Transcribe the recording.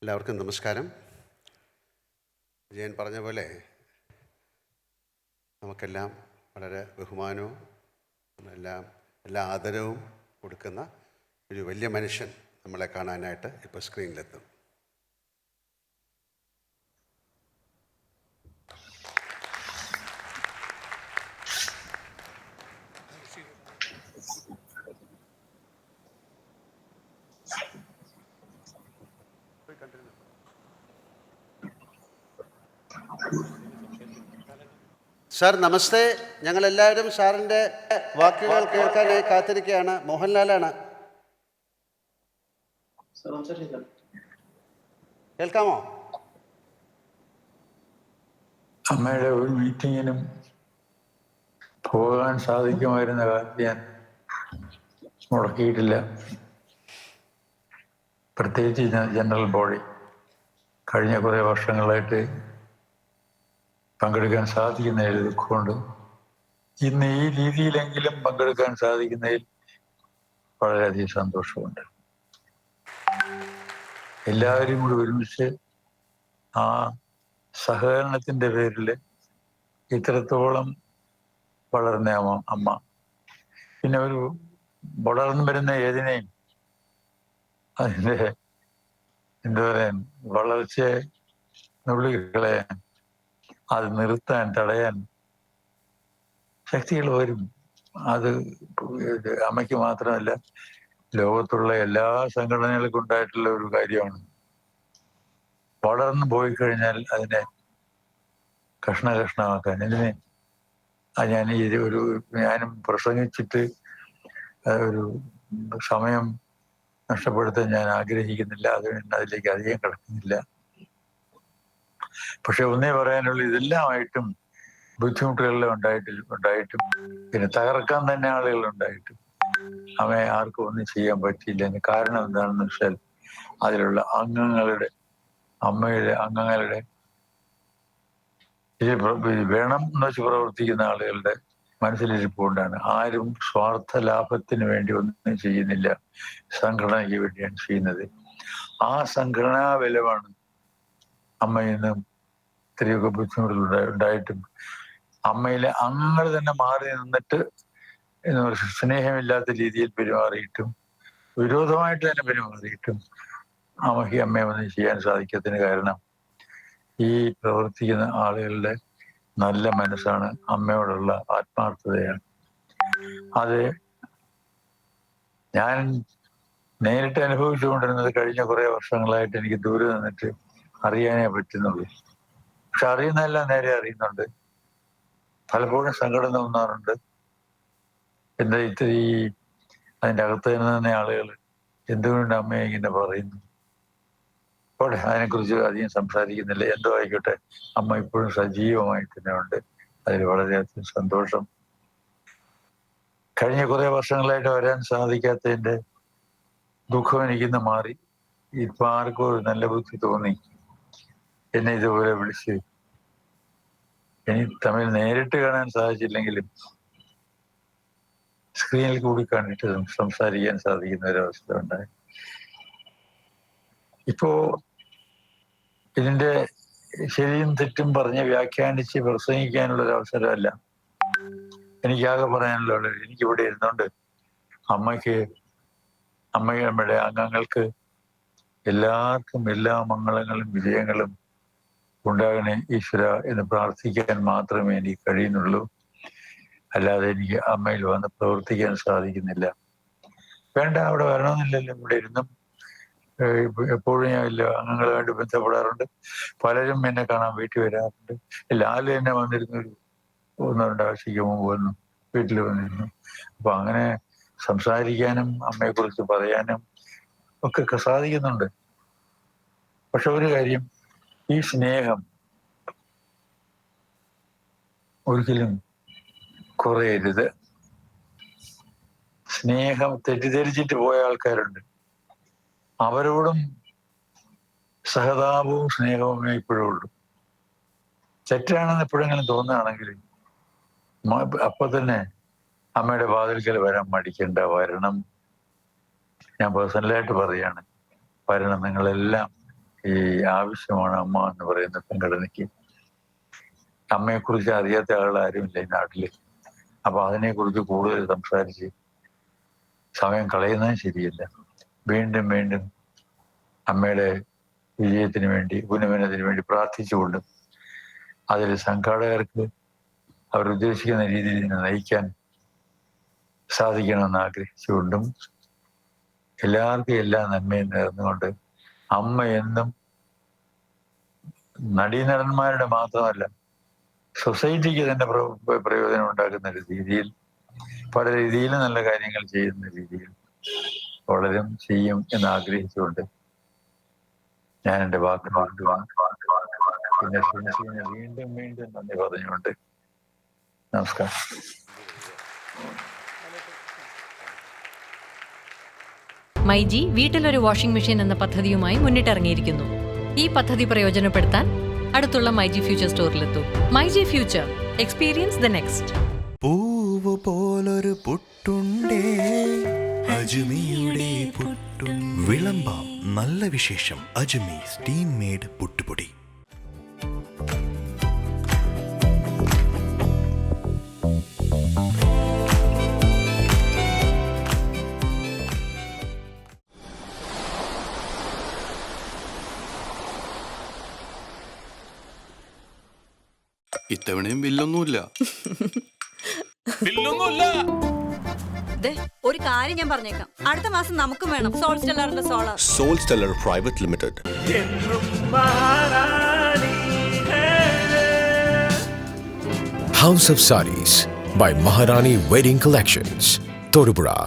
എല്ലാവർക്കും നമസ്കാരം. ജയൻ പറഞ്ഞ പോലെ നമുക്കെല്ലാം വളരെ ബഹുമാനവും എല്ലാ ആദരവും കൊടുക്കുന്ന ഒരു വലിയ മനുഷ്യൻ നമ്മളെ കാണാനായിട്ട് ഇപ്പോൾ സ്ക്രീനിലെത്തും. സാർ നമസ്തേ. ഞങ്ങളെല്ലാവരും സാറിൻ്റെ വാക്കുകൾ കേൾക്കാനായി കാത്തിരിക്കുകയാണ്. മോഹൻലാലാണ്. കേൾക്കാമോ? അമ്മയുടെ ഒരു മീറ്റിങ്ങിനും പോകാൻ സാധിക്കുമായിരുന്ന കാര്യം ഞാൻ മുടക്കിയിട്ടില്ല. പ്രത്യേകിച്ച് ജനറൽ ബോഡി കഴിഞ്ഞ കുറേ വർഷങ്ങളായിട്ട് പങ്കെടുക്കാൻ സാധിക്കുന്നതിൽ ദുഃഖമുണ്ട്. ഇന്ന് ഈ രീതിയിലെങ്കിലും പങ്കെടുക്കാൻ സാധിക്കുന്നതിൽ വളരെയധികം സന്തോഷമുണ്ട്. എല്ലാവരും കൂടി ഒരുമിച്ച് ആ സഹകരണത്തിൻ്റെ പേരിൽ ഇത്രത്തോളം വളർന്ന അമ്മ പിന്നെ ഒരു വളർന്നു വരുന്ന ഏതിനെയും അതിൻ്റെ എന്താ പറയാൻ വളർച്ചയെ നുള്ളിക്കളയാൻ, അത് നിർത്താൻ, തടയാൻ ശക്തികൾ വരും. അത് അമ്മയ്ക്ക് മാത്രമല്ല, ലോകത്തുള്ള എല്ലാ സംഘടനകൾക്കും ഉണ്ടായിട്ടുള്ള ഒരു കാര്യമാണ്. വളർന്നു പോയി കഴിഞ്ഞാൽ അതിനെ കഷ്ണമാക്കാൻ. ഇതിനെ ഞാനും പ്രസംഗിച്ചിട്ട് ഒരു സമയം നഷ്ടപ്പെടുത്താൻ ഞാൻ ആഗ്രഹിക്കുന്നില്ല. അതിലേക്ക് അധികം കിടക്കുന്നില്ല. പക്ഷെ ഒന്നേ പറയാനുള്ള, ഇതെല്ലാമായിട്ടും ബുദ്ധിമുട്ടുകളെല്ലാം ഉണ്ടായിട്ടും പിന്നെ തകർക്കാൻ തന്നെ ആളുകൾ ഉണ്ടായിട്ടും അവയെ ആർക്കും ഒന്നും ചെയ്യാൻ പറ്റിയില്ല. കാരണം എന്താണെന്ന് വെച്ചാൽ അതിലുള്ള അമ്മയുടെ അംഗങ്ങളുടെ വേണം എന്ന് വെച്ച് പ്രവർത്തിക്കുന്ന ആളുകളുടെ മനസ്സിലിരിപ്പുകൊണ്ടാണ്. ആരും സ്വാർത്ഥ ലാഭത്തിന് വേണ്ടി ഒന്നും ചെയ്യുന്നില്ല, സംഘടനയ്ക്ക് വേണ്ടിയാണ് ചെയ്യുന്നത്. ആ സംഘടനാ ബലമാണ് അമ്മയിൽ നിന്നും ഇത്രയൊക്കെ ബുദ്ധിമുട്ടുകൾ ഉണ്ടായിട്ടും അമ്മയിലെ അംഗങ്ങൾ തന്നെ മാറി നിന്നിട്ട് സ്നേഹമില്ലാത്ത രീതിയിൽ പെരുമാറിയിട്ടും വിരോധമായിട്ട് തന്നെ പെരുമാറിയിട്ടും അമ്മയെ ഒന്നും ചെയ്യാൻ സാധിക്കത്തിന് കാരണം ഈ പ്രവർത്തിക്കുന്ന ആളുകളുടെ നല്ല മനസ്സാണ്, അമ്മയോടുള്ള ആത്മാർത്ഥതയാണ്. അത് ഞാൻ നേരിട്ട് അനുഭവിച്ചുകൊണ്ടിരുന്നത് കഴിഞ്ഞ കുറെ വർഷങ്ങളായിട്ട് എനിക്ക് ദൂരെ നിന്നിട്ട് അറിയാനേ പറ്റുന്നുള്ളൂ. പക്ഷെ അറിയുന്നതെല്ലാം നേരെ അറിയുന്നുണ്ട്. പലപ്പോഴും സങ്കടം തോന്നാറുണ്ട്. എന്താ ഇത്തിരി അതിൻ്റെ അകത്ത് തന്നെ ആളുകൾ എന്തുകൊണ്ട് അമ്മയെ ഇങ്ങനെ പറയുന്നു? അവിടെ അതിനെക്കുറിച്ച് അധികം സംസാരിക്കുന്നില്ല. എന്തോ ആയിക്കോട്ടെ, അമ്മ ഇപ്പോഴും സജീവമായി തന്നെ ഉണ്ട്. അതിൽ വളരെയധികം സന്തോഷം. കഴിഞ്ഞ കുറെ വർഷങ്ങളായിട്ട് വരാൻ സാധിക്കാത്തതിൻ്റെ ദുഃഖം എനിക്കിന്ന് മാറി. ഇപ്പൊ ആർക്കും ഒരു നല്ല ബുദ്ധി തോന്നി എന്നെ ഇതുപോലെ വിളിച്ച് എനിക്ക് തമ്മിൽ നേരിട്ട് കാണാൻ സാധിച്ചില്ലെങ്കിലും സ്ക്രീനിൽ കൂടി കണ്ടിട്ട് സംസാരിക്കാൻ സാധിക്കുന്ന ഒരവസ്ഥ ഉണ്ടായി. ഇപ്പോ ഇതിന്റെ ശരിയും തെറ്റും പറഞ്ഞ് വ്യാഖ്യാനിച്ച് പ്രസംഗിക്കാനുള്ള ഒരു അവസരമല്ല. എനിക്കാകെ പറയാനുള്ളത്, എനിക്കിവിടെ ഇരുന്നുകൊണ്ട് അമ്മയുടെ അംഗങ്ങൾക്ക് എല്ലാവർക്കും എല്ലാ മംഗളങ്ങളും വിജയങ്ങളും ഉണ്ടാകണേ ഈശ്വര എന്ന് പ്രാർത്ഥിക്കാൻ മാത്രമേ എനിക്ക് കഴിയുന്നുള്ളൂ. അല്ലാതെ എനിക്ക് അമ്മയിൽ വന്ന് പ്രവർത്തിക്കാൻ സാധിക്കുന്നില്ല. വേണ്ട, അവിടെ വരണമെന്നില്ലല്ലോ. ഇവിടെ ഇരുന്നും എപ്പോഴും ഞാൻ അംഗങ്ങളുമായിട്ട് ബന്ധപ്പെടാറുണ്ട്. പലരും എന്നെ കാണാൻ വീട്ടിൽ വരാറുണ്ട്. ലാല് തന്നെ വന്നിരുന്നു, ഒന്ന് രണ്ടാഴ്ചയ്ക്ക് മുമ്പ് വന്നു, വീട്ടിൽ വന്നിരുന്നു. അപ്പൊ അങ്ങനെ സംസാരിക്കാനും അമ്മയെക്കുറിച്ച് പറയാനും ഒക്കെ സാധിക്കുന്നുണ്ട്. പക്ഷെ ഒരു കാര്യം, ഈ സ്നേഹം ഒരിക്കലും കുറയരുത്. സ്നേഹം തെറ്റിദ്ധരിച്ചിട്ട് പോയ ആൾക്കാരുണ്ട്. അവരോടും സഹതാപവും സ്നേഹവുമേ ഇപ്പോഴും ഉള്ളൂ. തെറ്റാണെന്ന് എപ്പോഴെങ്കിലും തോന്നുകയാണെങ്കിൽ അപ്പൊ തന്നെ അമ്മയുടെ വാതിൽക്കൽ വരാൻ മടിക്കണ്ട, വരണം. ഞാൻ പേഴ്സണലായിട്ട് പറയാണ്, വരണം. നിങ്ങളെല്ലാം ഈ ആവശ്യമാണ് അമ്മ എന്ന് പറയുന്ന സംഘടനയ്ക്ക്. അമ്മയെക്കുറിച്ച് അറിയാത്ത ആളുകളാരുമില്ല ഈ നാട്ടില്. അപ്പൊ അതിനെക്കുറിച്ച് കൂടുതൽ സംസാരിച്ച് സമയം കളയുന്നതും ശരിയല്ല. വീണ്ടും വീണ്ടും അമ്മയുടെ വിജയത്തിന് വേണ്ടി, ഉന്നമനത്തിന് വേണ്ടി പ്രാർത്ഥിച്ചുകൊണ്ടും അതിൽ സംഘാടകർക്ക് അവരുദ്ദേശിക്കുന്ന രീതിയിൽ നയിക്കാൻ സാധിക്കണമെന്ന് ആഗ്രഹിച്ചുകൊണ്ടും എല്ലാവർക്കും എല്ലാ നന്മയും നേർന്നുകൊണ്ട് അമ്മ എന്നും നടീനടന്മാരുടെ മാത്രമല്ല സൊസൈറ്റിക്ക് തന്നെ പ്രയോജനം ഉണ്ടാക്കുന്ന രീതിയിൽ, പല രീതിയിൽ നല്ല കാര്യങ്ങൾ ചെയ്യുന്ന രീതിയിൽ വളരും ചെയ്യും എന്ന് ആഗ്രഹിച്ചുകൊണ്ട് ഞാൻ എൻ്റെ വാക്ക് പിന്നെ ശ്രമിച്ചതിന് വീണ്ടും വീണ്ടും നന്ദി പറഞ്ഞുകൊണ്ട് നമസ്കാരം. മൈജി വീട്ടിലൊരു വാഷിംഗ് മെഷീൻ എന്ന പദ്ധതിയുമായി മുന്നിട്ടിറങ്ങിയിരിക്കുന്നു. ഈ പദ്ധതി പ്രയോജനപ്പെടുത്താൻ അടുത്തുള്ള മൈജി ഫ്യൂച്ചർ സ്റ്റോറിലെത്തൂ. MyG future, experience the next. പൂവ് പോലൊരു പുട്ടുണ്ടേ അജ്മിയുടെ പുട്ടും. വിളമ്പാം നല്ല വിശേഷം. അജ്മി സ്റ്റീം മെയ്ഡ് പുട്ടുപൊടി. ഇത്തവണയും ബില്ലൊന്നുമില്ല. ഒരു കാര്യം ഞാൻ പറഞ്ഞേക്കാം, അടുത്ത മാസം നമുക്കും വേണം സോൾ സ്റ്റെല്ലറിന്റെ solar. Soul Stellar private limited. House of Sarees by Maharani Wedding Collections, Todupuzha.